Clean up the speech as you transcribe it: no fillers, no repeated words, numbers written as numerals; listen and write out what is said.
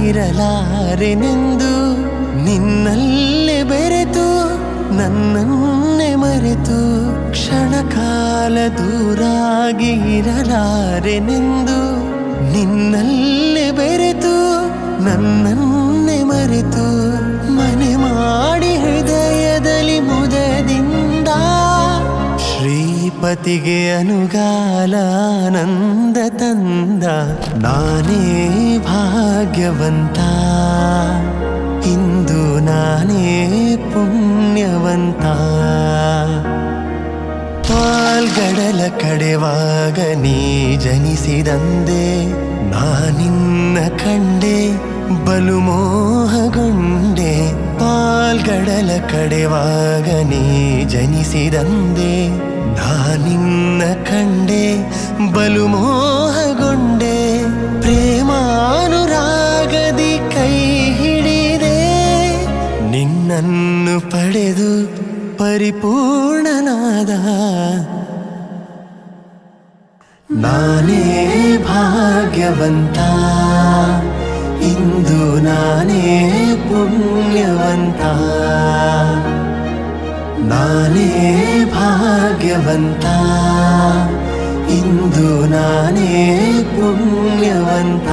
ಇರಲಾರೆನೆಂದು ನಿನ್ನಲ್ಲೇ ಬೆರೆತು ನನ್ನನ್ನೇ ಮರೆತು ಕ್ಷಣ ಕಾಲ ದೂರಾಗಿ ಇರಲಾರೆನೆಂದು ನಿನ್ನಲ್ಲೇ ಬೆರೆತು ನನ್ನನ್ನೇ ಮರೆತು ಮನೆ ಮಾಡಿ ಹೃದಯದಲ್ಲಿ ಮುದದಿಂದ ಶ್ರೀಪತಿಗೆ ಅನುಗಾಲ ಆನಂದ ತಂದ ನಾನೇ ಭಾಗ್ಯವಂತ ಇಂದು ನಾನೇ ಪುಣ್ಯವಂತ ಪಾಲ್ಗಡಲ ಕಡೆವಾಗ ನೀ ಜನಿಸಿದಂದೆ ನಾನಿನ್ನ ಕಂಡೆ ಬಲು ಮೋಹಗೊಂಡೆ ಪಾಲ್ಗಡಲ ಕಡೆವಾಗ ನೀ ಜನಿಸಿದಂದೆ ನಾನಿನ್ನ ಕಂಡೆ ಬಲು ಮೋಹಗೊಂಡೆ ಪ್ರೇಮಾನುರಾಗದಿ ಕೈ ಹಿಡಿದೆ ನಿನ್ನನ್ನು ಪಡೆದು ಪರಿಪೂರ್ಣನಾದ ನಾನೇ ಭಾಗ್ಯವಂತ ಇಂದು ನಾನೇ ಪುಣ್ಯವಂತ ನಾನೇ ಭಾಗ್ಯವಂತ ಇಂದು ನಾನೇ ಪುಣ್ಯವಂತ